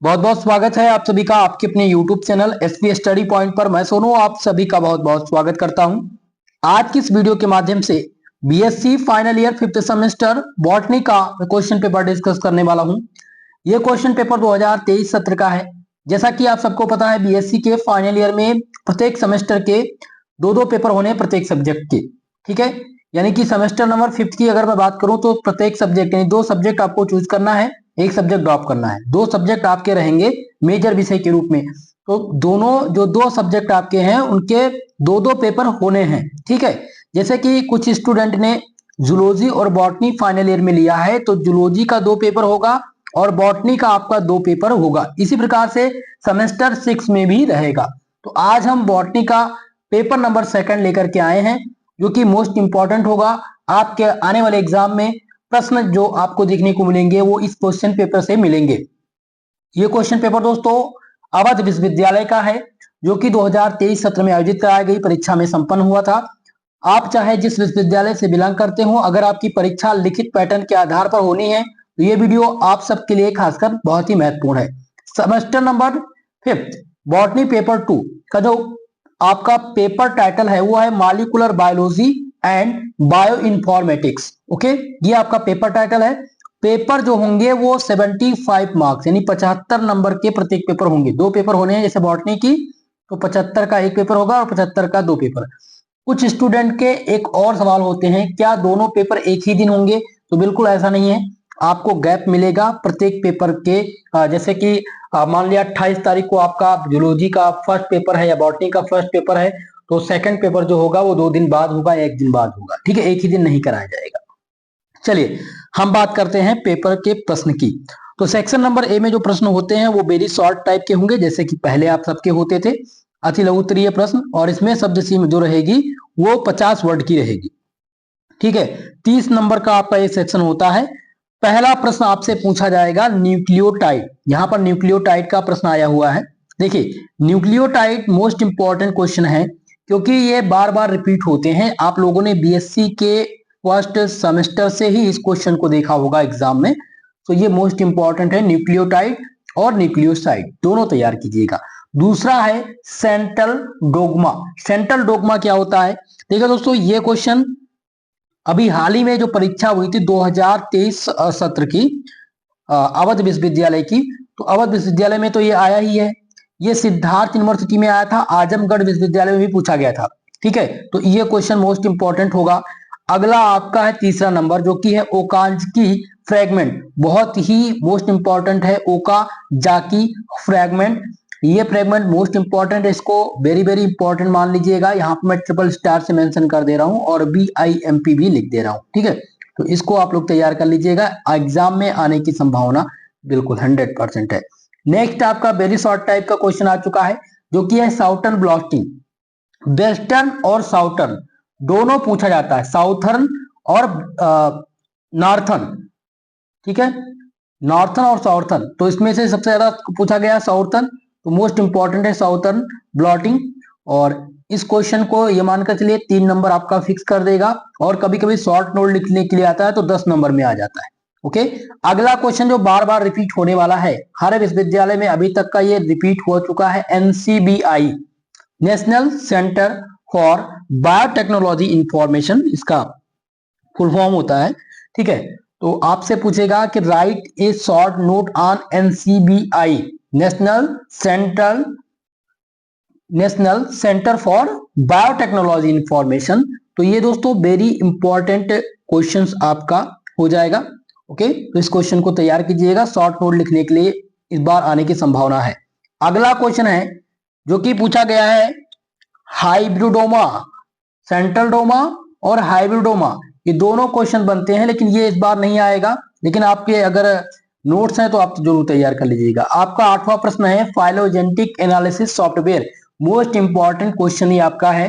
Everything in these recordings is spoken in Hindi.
बहुत बहुत स्वागत है आप सभी का आपके अपने YouTube channel SP study point पर। मैं सोनू आप सभी का बहुत बहुत स्वागत करता हूं। आज की इस वीडियो के माध्यम से BSc final year 5th semester botany का क्वेश्चन पेपर डिस्कस करने वाला हूं। यह क्वेश्चन पेपर 2023 सत्र का है। जैसा कि आप सबको पता है बीएससी के फाइनल ईयर में प्रत्येक सेमेस्टर के दो दो पेपर होने प्रत्येक सब्जेक्ट के, ठीक है। यानी कि सेमेस्टर नंबर 5th की अगर मैं बात करूं तो प्रत्येक सब्जेक्ट यानी दो सब्जेक्ट आपको चूज करना है, एक सब्जेक्ट ड्रॉप करना है। दो सब्जेक्ट आपके रहेंगे मेजर विषय के रूप में। तो दोनों जो दो सब्जेक्ट आपके हैं उनके दो दो पेपर होने हैं, ठीक है। जैसे कि कुछ स्टूडेंट ने जूलॉजी और बॉटनी फाइनल ईयर में लिया है तो जूलॉजी का दो पेपर होगा और बॉटनी का आपका दो पेपर होगा। इसी प्रकार से सेमेस्टर 6 में भी रहेगा। तो आज हम बॉटनी का पेपर नंबर 2 लेकर के आए हैं जो कि मोस्ट इंपॉर्टेंट होगा आपके आने वाले एग्जाम में। प्रश्न जो आपको देखने को मिलेंगे वो इस क्वेश्चन पेपर से मिलेंगे। ये क्वेश्चन पेपर दोस्तों अवध विश्वविद्यालय का है जो कि 2023 सत्र में आयोजित कराई गई परीक्षा में संपन्न हुआ था। आप चाहे जिस विश्वविद्यालय से बिलोंग करते हो, अगर आपकी परीक्षा लिखित पैटर्न के आधार पर होनी है तो ये वीडियो आप सबके लिए खासकर बहुत ही महत्वपूर्ण है। Semester number 5th botany paper 2 का जो आपका पेपर टाइटल है वो है molecular biology and bio informatics. Okay, ये आपका पेपर टाइटल है। पेपर जो होंगे वो 75 मार्क्स यानी 75 नंबर के प्रत्येक पेपर होंगे। दो पेपर होने हैं जैसे बॉटनी की, तो 75 का एक पेपर होगा और 75 का दो पेपर। कुछ स्टूडेंट के एक और सवाल होते हैं, क्या दोनों पेपर एक ही दिन होंगे? तो बिल्कुल ऐसा नहीं है, आपको गैप मिलेगा प्रत्येक पेपर के। जैसे कि मान लिया 28 तारीख को आपका जूलॉजी का फर्स्ट पेपर है या बॉटनी का फर्स्ट पेपर है तो सेकंड पेपर जो होगा वो 2 दिन बाद होगा या 1 दिन बाद होगा, ठीक है। एक ही दिन नहीं कराया जाएगा। चलिए हम बात करते हैं पेपर के प्रश्न की। तो सेक्शन नंबर ए में जो प्रश्न होते हैं वो वेरी शॉर्ट टाइप के होंगे जैसे कि पहले आप सबके होते थे, अति लघु उत्तरीय प्रश्न। और इसमें शब्द सीमा जो रहेगी वो 50 वर्ड की रहेगी, ठीक है। 30 नंबर का आपका ये सेक्शन होता है। पहला प्रश्न आपसे पूछा जाएगा न्यूक्लियोटाइड। यहां पर न्यूक्लियोटाइड का प्रश्न आया हुआ है। देखिए न्यूक्लियोटाइड मोस्ट इंपॉर्टेंट क्वेश्चन है क्योंकि ये बार बार रिपीट होते हैं। आप लोगों ने बीएससी के फर्स्ट सेमेस्टर से ही इस क्वेश्चन को देखा होगा एग्जाम में। तो ये मोस्ट इंपॉर्टेंट है, न्यूक्लियोटाइड और न्यूक्लियोसाइड दोनों तैयार कीजिएगा। दूसरा है सेंट्रल डोग्मा। सेंट्रल डोग्मा क्या होता है? देखिए दोस्तों ये क्वेश्चन अभी हाल ही में जो परीक्षा हुई थी 2023 सत्र की अवध विश्वविद्यालय की, तो अवध विश्वविद्यालय में तो ये आया ही है। ये सिद्धार्थ यूनिवर्सिटी में आया था, आजमगढ़ विश्वविद्यालय में भी पूछा गया था, ठीक है। तो ये क्वेश्चन मोस्ट इंपॉर्टेंट होगा। अगला आपका है तीसरा नंबर जो कि है ओकाजाकी फ्रैगमेंट। बहुत ही मोस्ट इंपॉर्टेंट है ओकाजाकी फ्रैगमेंट। ये फ्रैगमेंट मोस्ट इंपॉर्टेंट है, इसको वेरी वेरी इंपॉर्टेंट मान लीजिएगा। यहाँ पर मैं ट्रिपल स्टार से मेंशन कर दे रहा हूँ और BIMP भी लिख दे रहा हूँ, ठीक है। तो इसको आप लोग तैयार कर लीजिएगा, एग्जाम में आने की संभावना बिल्कुल 100% है। नेक्स्ट आपका वेरी शॉर्ट टाइप का क्वेश्चन आ चुका है जो कि है साउथर्न ब्लास्टिंग। वेस्टर्न और साउथर्न दोनों पूछा जाता है, साउथर्न और नॉर्थर्न, ठीक है। नॉर्थर्न और साउथर्न, तो इसमें से सबसे ज्यादा पूछा गया साउथर्न, तो मोस्ट इंपॉर्टेंट है साउथर्न ब्लॉटिंग। और इस क्वेश्चन को ये मानकर चलिए 3 नंबर आपका फिक्स कर देगा। और कभी कभी शॉर्ट नोट लिखने के लिए आता है तो 10 नंबर में आ जाता है, ओके। अगला क्वेश्चन जो बार बार रिपीट होने वाला है हर विश्वविद्यालय में, अभी तक का ये रिपीट हो चुका है, NCBI national centre for biotechnology information, इसका फुल फॉर्म होता है, ठीक है। तो आपसे पूछेगा कि right A short note on NCBI national centre for biotechnology information. तो ये दोस्तों वेरी इंपॉर्टेंट क्वेश्चंस आपका हो जाएगा, ओके। तो इस क्वेश्चन को तैयार कीजिएगा, शॉर्ट नोट लिखने के लिए इस बार आने की संभावना है। अगला क्वेश्चन है जो कि पूछा गया है हाइब्रिडोमा। सेंट्रल डोमा और हाइब्रिडोमा ये दोनों क्वेश्चन बनते हैं, लेकिन ये इस बार नहीं आएगा। लेकिन आपके अगर नोट्स हैं तो आप जरूर तैयार कर लीजिएगा। आपका 8वां प्रश्न है phylogenetic analysis software. Most important question ही आपका है।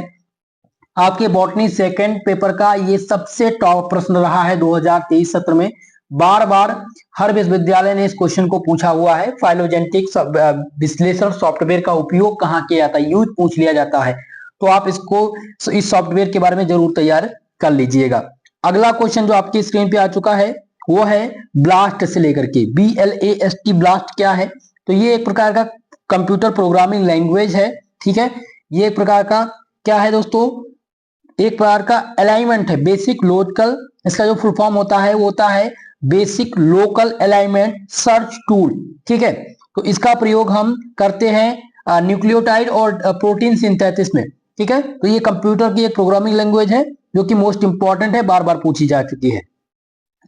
आपके बॉटनी सेकंड पेपर का ये सबसे टॉप प्रश्न रहा है 2023 सत्र में। बार बार हर विश्वविद्यालय ने इस क्वेश्चन को पूछा हुआ है। फाइलोजेनेटिक विश्लेषण सॉफ्टवेयर का उपयोग कहाँ किया जाता है, यूज पूछ लिया जाता है। तो आप इसको इस सॉफ्टवेयर के बारे में जरूर तैयार कर लीजिएगा। अगला क्वेश्चन जो आपकी स्क्रीन पे आ चुका है वो है ब्लास्ट से लेकर के BLAST। ब्लास्ट क्या है? तो ये एक प्रकार का कंप्यूटर प्रोग्रामिंग लैंग्वेज है, ठीक है। ये एक प्रकार का क्या है दोस्तों, एक प्रकार का अलाइनमेंट है, बेसिक लॉजिकल, इसका जो फुल फॉर्म होता है वो होता है basic local alignment search tool, ठीक है। तो इसका प्रयोग हम करते हैं न्यूक्लियोटाइड और प्रोटीन सिंथेसिस में, ठीक है। तो ये कंप्यूटर की एक प्रोग्रामिंग लैंग्वेज है जो कि मोस्ट इंपॉर्टेंट है, बार बार पूछी जा चुकी है।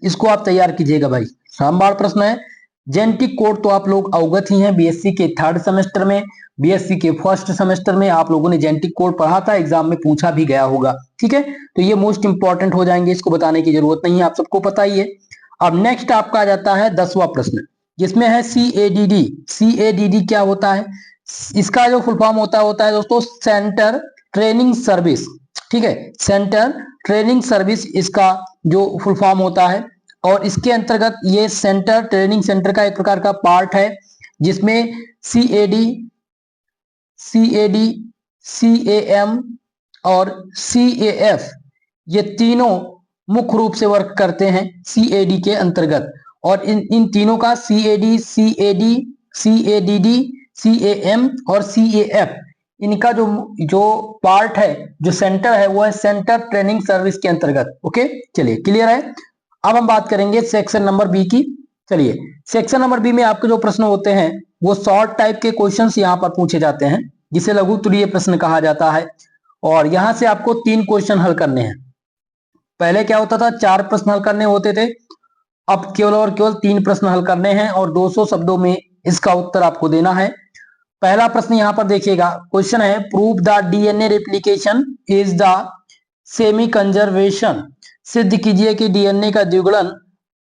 इसको आप तैयार कीजिएगा भाई। शानदार प्रश्न है। जेनेटिक कोड तो आप लोग अवगत ही हैं, बीएससी के 3rd सेमेस्टर में, बीएससी के 1st सेमेस्टर में आप लोगों ने जेनेटिक कोड पढ़ा था, एग्जाम में पूछा भी गया होगा, ठीक है। तो ये मोस्ट इंपॉर्टेंट हो जाएंगे, इसको बताने की जरूरत नहीं है, आप सबको पता ही है। अब नेक्स्ट आपका आ जाता है 10वां प्रश्न, जिसमें है CADD। CADD क्या होता है? इसका जो फुल फॉर्म होता है दोस्तों सेंटर ट्रेनिंग सर्विस, ठीक है। सेंटर ट्रेनिंग सर्विस इसका जो फुल फॉर्म होता है, और इसके अंतर्गत ये सेंटर ट्रेनिंग सेंटर का एक प्रकार का पार्ट है, जिसमें CAD, CAM और CAF ये तीनों मुख्य रूप से वर्क करते हैं CAD के अंतर्गत। और इन तीनों का CAD, CAM और CAF, इनका जो पार्ट है, जो सेंटर है, वो है सेंटर ट्रेनिंग सर्विस के अंतर्गत। ओके, चलिए क्लियर है। अब हम बात करेंगे सेक्शन नंबर बी की। चलिए, सेक्शन नंबर बी में आपके जो प्रश्न होते हैं वो शॉर्ट टाइप के क्वेश्चंस यहाँ पर पूछे जाते हैं, जिसे लघु उत्तरीय प्रश्न कहा जाता है। और यहां से आपको 3 क्वेश्चन हल करने हैं। पहले क्या होता था, 4 प्रश्न हल करने होते थे, अब केवल और केवल 3 प्रश्न हल करने हैं, और 200 शब्दों में इसका उत्तर आपको देना है। पहला प्रश्न यहां पर देखिएगा, क्वेश्चन है prove the DNA replication is the semi conservation. सिद्ध कीजिए कि डीएनए का द्विगुणन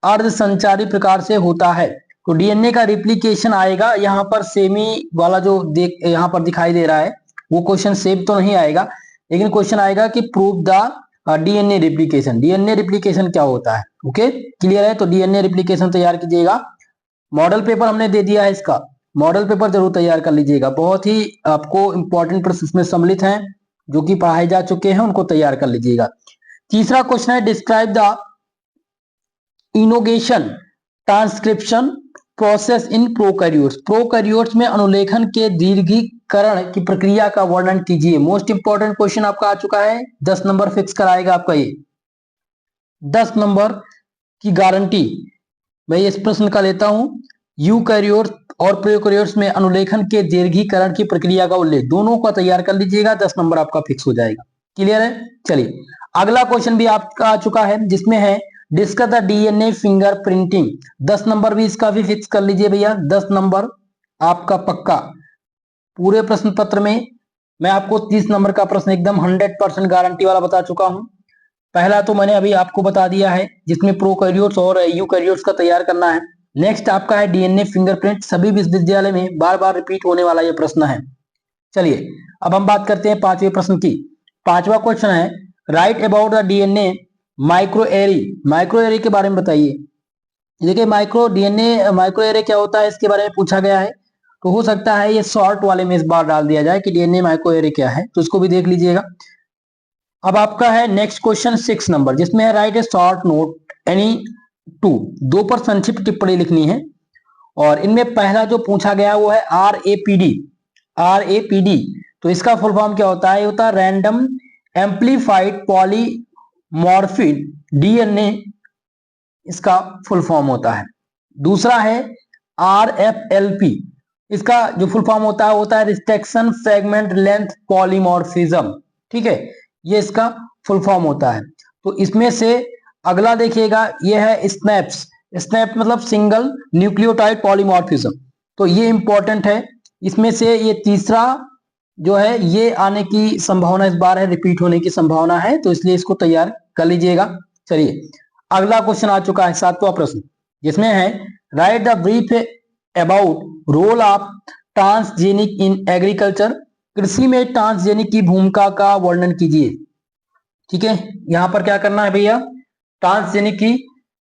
अर्ध संचारी प्रकार से होता है। तो डीएनए का रिप्लिकेशन आएगा, यहाँ पर सेमी वाला जो यहाँ पर दिखाई दे रहा है वो क्वेश्चन सेम तो नहीं आएगा, लेकिन क्वेश्चन आएगा कि prove the DNA replication. DNA replication क्या होता है? ओके, क्लियर है। तो डीएनए रिप्लिकेशन तैयार कीजिएगा। मॉडल पेपर हमने दे दिया है, इसका मॉडल पेपर जरूर तैयार कर लीजिएगा। बहुत ही आपको इंपॉर्टेंट प्रश्न इसमें सम्मिलित हैं जो कि पढ़ाए जा चुके हैं, उनको तैयार कर लीजिएगा। तीसरा क्वेश्चन है describe the elongation transcription process in prokaryotes. Prokaryotes में अनुलेखन के दीर्घीकरण की प्रक्रिया का वर्णन कीजिए। मोस्ट इंपॉर्टेंट क्वेश्चन आपका आ चुका है, 10 नंबर फिक्स कराएगा आपका ये, 10 नंबर की गारंटी मैं इस प्रश्न का लेता हूं। यूकैरियोट्स और प्रोकैरियोट्स में अनुलेखन के दीर्घीकरण की प्रक्रिया का उल्लेख, दोनों का तैयार कर लीजिएगा, 10 नंबर आपका फिक्स हो जाएगा। क्लियर है। चलिए, अगला क्वेश्चन भी आपका आ चुका है, जिसमें है discuss the DNA finger printing. 10 number भी इसका भी फिक्स कर लीजिए भैया, 10 नंबर आपका पक्का। पूरे प्रश्न पत्र में मैं आपको 30 नंबर का प्रश्न एकदम 100% गारंटी वाला बता चुका हूं। पहला तो मैंने अभी आपको बता दिया है, जिसमें प्रोकैरियोट्स और यूकैरियोट्स का तैयार करना है। नेक्स्ट आपका है डीएनए फिंगरप्रिंट, सभी विश्वविद्यालय में बार बार रिपीट होने वाला यह प्रश्न है। चलिए, अब हम बात करते हैं 5वें प्रश्न की। 5वां क्वेश्चन है right about the DNA microarray. Microarray के बारे में बताइए। देखिए, डीएनए माइक्रोएरे क्या होता है, इसके बारे में पूछा गया है। तो हो सकता है ये शॉर्ट वाले में इस बार डाल दिया जाए कि डीएनए माइक्रोएरे क्या है, तो इसको भी देख लीजिएगा। अब आपका है नेक्स्ट क्वेश्चन 6 नंबर, जिसमें है राइट ए शॉर्ट नोट एनी टू। 2 पर संक्षिप्त टिप्पणी लिखनी है। और इनमें पहला जो पूछा गया वो है RAPD। तो इसका फुल फॉर्म क्या होता है? ये होता है रैंडम एम्प्लीफाइड पॉलीमॉर्फिक डीएनए, इसका फुल फॉर्म होता है। दूसरा है RFLP, इसका जो फुल फॉर्म होता है रिस्ट्रिक्शन फ्रेगमेंट लेंथ पॉलीमॉर्फिज्म, ठीक है, ये इसका फुल फॉर्म होता है। तो इसमें से अगला देखिएगा, ये है स्नैप्स। स्नैप मतलब सिंगल न्यूक्लियोटाइड पॉलीमॉर्फिज्म, तो ये इंपॉर्टेंट है। इसमें से ये तीसरा जो है ये आने की संभावना इस बार है, रिपीट होने की संभावना है, तो इसलिए इसको तैयार कर लीजिएगा। चलिए, अगला क्वेश्चन आ चुका है 7वां प्रश्न, जिसमें है write the brief about role of transgenic in agriculture. कृषि में ट्रांसजेनिक की भूमिका का वर्णन कीजिए। ठीक है, यहां पर क्या करना है भैया, ट्रांसजेनिक की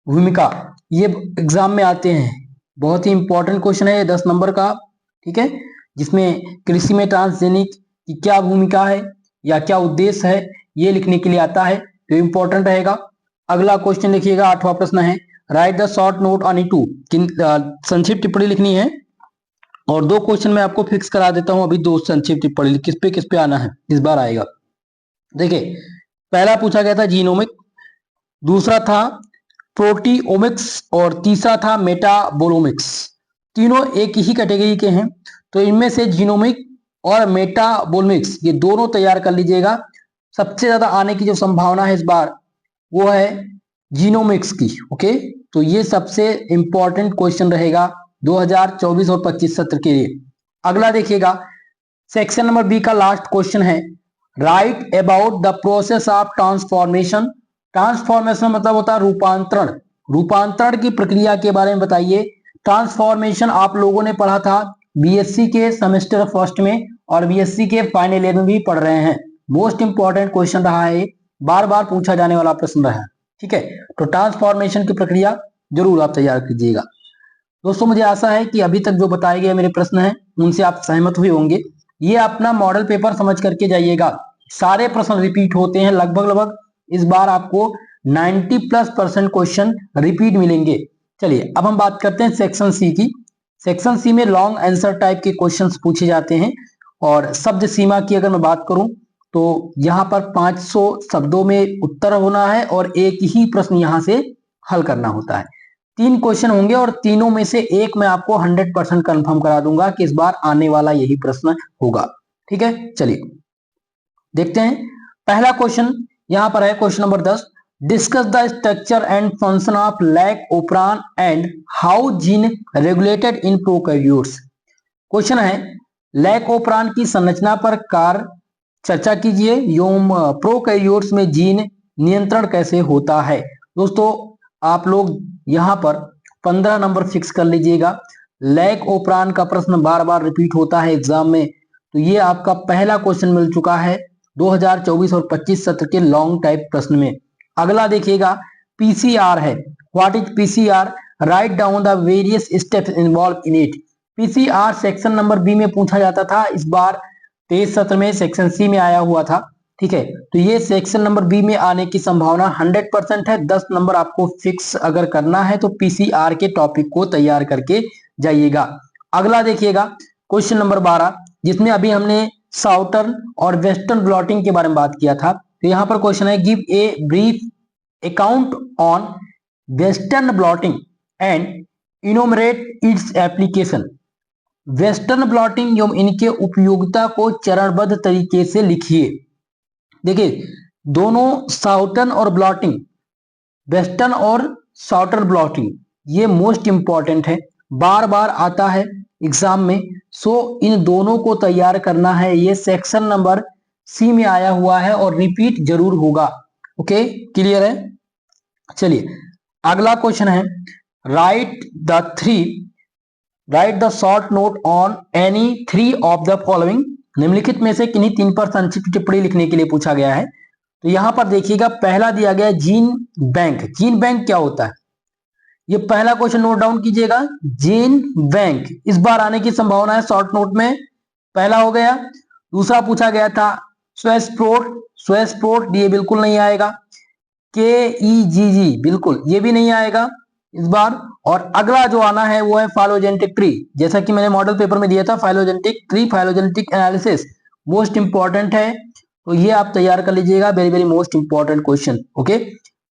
भूमिका, ये एग्जाम में आते हैं, बहुत ही इंपॉर्टेंट क्वेश्चन है ये 10 नंबर का, ठीक है, जिसमें कृषि में ट्रांसजेनिक की क्या भूमिका है या क्या उद्देश्य है, ये लिखने के लिए आता है, तो इंपॉर्टेंट रहेगा। अगला क्वेश्चन देखिएगा, 8वां प्रश्न है write the short note on it two. संक्षिप्त टिप्पणी लिखनी है और 2 क्वेश्चन मैं आपको फिक्स करा देता हूं, अभी 2 संक्षिप्त टिप्पणी किस पे आना है इस बार आएगा। देखिए, पहला पूछा गया था जीनोमिक, दूसरा था प्रोटियोमिक्स और तीसरा था मेटाबोलोमिक्स। तीनों एक ही कैटेगरी के हैं, तो इनमें से जीनोमिक और मेटाबोलोमिक्स ये दोनों तैयार कर लीजिएगा। सबसे ज्यादा आने की जो संभावना है इस बार वो है जीनोमिक्स की। ओके, तो ये सबसे इंपॉर्टेंट क्वेश्चन रहेगा 2024 और 25 सत्र के लिए। अगला देखिएगा, सेक्शन नंबर बी का लास्ट क्वेश्चन है, right about the process of transformation. Transformation मतलब होता है रूपांतरण, रूपांतरण की प्रक्रिया के बारे में बताइए। ट्रांसफॉर्मेशन आप लोगों ने पढ़ा था बीएससी के सेमेस्टर फर्स्ट में और बीएससी के फाइनल ईयर में भी पढ़ रहे हैं। मोस्ट इंपॉर्टेंट क्वेश्चन रहा है, बार बार पूछा जाने वाला प्रश्न रहा है। ठीक है, तो ट्रांसफॉर्मेशन की प्रक्रिया जरूर आप तैयार कीजिएगा। दोस्तों, मुझे आशा है कि अभी तक जो बताए गए मेरे प्रश्न हैं उनसे आप सहमत हुए होंगे। ये अपना मॉडल पेपर समझ करके जाइएगा, सारे प्रश्न रिपीट होते हैं लगभग इस बार आपको 90+% क्वेश्चन रिपीट मिलेंगे। चलिए अब हम बात करते हैं सेक्शन सी की। सेक्शन सी में लॉन्ग आंसर टाइप के क्वेश्चंस पूछे जाते हैं और शब्द सीमा की अगर मैं बात करूं तो यहां पर 500 शब्दों में उत्तर होना है और एक ही प्रश्न यहां से हल करना होता है। 3 क्वेश्चन होंगे और तीनों में से एक मैं आपको 100% कंफर्म करा दूंगा कि इस बार आने वाला यही प्रश्न होगा। ठीक है, चलिए देखते हैं। पहला क्वेश्चन यहां पर है, question number 10, discuss the structure and function of lac operon and how gene regulated in prokaryotes. Question है, लैक ओपरान की संरचना पर कार्य चर्चा कीजिए एवं प्रोकैरियोट्स में जीन नियंत्रण कैसे होता है। दोस्तों, आप लोग यहां पर 15 नंबर फिक्स कर लीजिएगा। लैक ओपरान का प्रश्न बार बार रिपीट होता है एग्जाम में, तो ये आपका पहला क्वेश्चन मिल चुका है 2024 और 25 सत्र के लॉन्ग टाइप प्रश्न में। अगला देखिएगा, पीसीआर है। What is PCR? Write down the various steps involved in it. PCR section number B में पूछा जाता था, इस बार 23 सत्र में सेक्शन सी में आया हुआ था। ठीक है, तो ये सेक्शन नंबर बी में आने की संभावना 100% है। 10 नंबर आपको फिक्स अगर करना है तो पीसीआर के टॉपिक को तैयार करके जाइएगा। अगला देखिएगा, क्वेश्चन नंबर 12, जिसमें अभी हमने साउथर्न और वेस्टर्न ब्लॉटिंग के बारे में बात किया था। तो यहां पर क्वेश्चन है, give a brief account on western blotting and enumerate its application. Western blotting एवं इनके उपयोगिता को चरणबद्ध तरीके से लिखिए। देखिए, दोनों साउथर्न और ब्लॉटिंग, वेस्टर्न और साउथर्न ब्लॉटिंग, ये मोस्ट इंपॉर्टेंट है, बार बार आता है एग्जाम में। सो इन दोनों को तैयार करना है। ये सेक्शन नंबर सी में आया हुआ है और रिपीट जरूर होगा। ओके, क्लियर है? चलिए अगला क्वेश्चन है, write the short note on any 3 of the following. निम्नलिखित में से किन्हीं 3 पर संक्षिप्त टिप्पणी लिखने के लिए पूछा गया है। तो यहां पर देखिएगा, पहला दिया गया है जीन बैंक। जीन बैंक क्या होता है, ये पहला क्वेश्चन नोट डाउन कीजिएगा। जीन बैंक इस बार आने की संभावना है शॉर्ट नोट में, पहला हो गया। दूसरा पूछा गया था स्वेस्प्रोट, ये बिल्कुल नहीं आएगा। KEGG बिल्कुल ये भी नहीं आएगा इस बार। और अगला जो आना है वो है फाइलोजेनेटिक ट्री, जैसा कि मैंने मॉडल पेपर में दिया था, phylogenetic tree, phylogenetic analysis most important है, तो ये आप तैयार कर लीजिएगा। Very very most important question. Okay,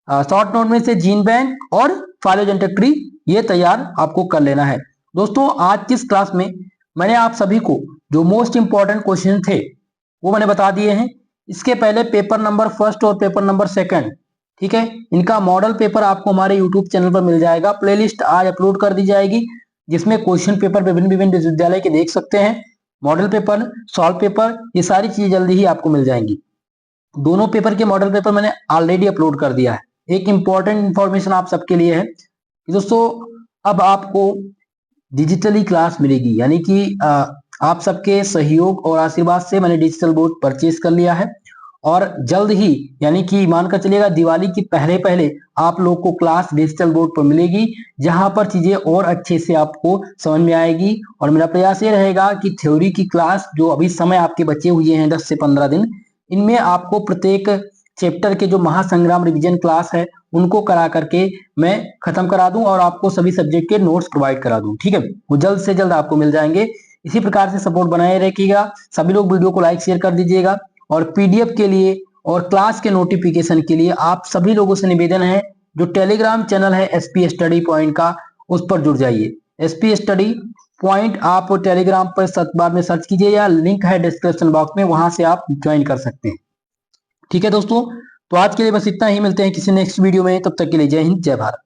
short note में से जीन बैंक और फाइलोजेनेटिक ट्री ये तैयार आपको कर लेना है। दोस्तों, आज की इस क्लास में मैंने आप सभी को जो मोस्ट इंपॉर्टेंट क्वेश्चन थे वो मैंने बता दिए हैं। इसके पहले पेपर नंबर फर्स्ट और पेपर नंबर सेकंड, ठीक है, इनका मॉडल पेपर आपको हमारे यूट्यूब चैनल पर मिल जाएगा। प्लेलिस्ट आज अपलोड कर दी जाएगी, जिसमें क्वेश्चन पेपर विभिन्न विभिन्न विश्वविद्यालय के देख सकते हैं, मॉडल पेपर, सॉल्व पेपर, ये सारी चीजें जल्दी ही आपको मिल जाएंगी। दोनों पेपर के मॉडल पेपर मैंने ऑलरेडी अपलोड कर दिया है। एक इंपॉर्टेंट इंफॉर्मेशन आप सबके लिए है कि दोस्तों, अब आपको डिजिटली क्लास मिलेगी, यानी कि आप सबके सहयोग और आशीर्वाद से मैंने डिजिटल बोर्ड परचेज कर लिया है और जल्द ही, यानी कि मानकर चलिएगा दिवाली की पहले पहले आप लोग को क्लास डिजिटल बोर्ड पर मिलेगी, जहां पर चीजें और अच्छे से आपको समझ में आएगी। और मेरा प्रयास ये रहेगा कि थ्योरी की क्लास जो अभी समय आपके बचे हुए हैं 10 से 15 दिन, इनमें आपको प्रत्येक चैप्टर के जो महासंग्राम रिवीजन क्लास है उनको करा करके मैं खत्म करा दूं और आपको सभी सब्जेक्ट के नोट्स प्रोवाइड करा दूं। ठीक है, वो जल्द से जल्द आपको मिल जाएंगे। इसी प्रकार से सपोर्ट बनाए रखिएगा। सभी लोग वीडियो को लाइक शेयर कर दीजिएगा और पीडीएफ के लिए और क्लास के नोटिफिकेशन के लिए आप सभी लोगों से निवेदन है, जो टेलीग्राम चैनल है एसपी स्टडी पॉइंट का, उस पर जुड़ जाइए। एसपी स्टडी पॉइंट आप टेलीग्राम पर सर्च बार में सर्च कीजिए या लिंक है डिस्क्रिप्शन बॉक्स में, वहां से आप ज्वाइन कर सकते हैं। ठीक है दोस्तों, तो आज के लिए बस इतना ही। मिलते हैं किसी नेक्स्ट वीडियो में, तब तक के लिए जय हिंद जय भारत।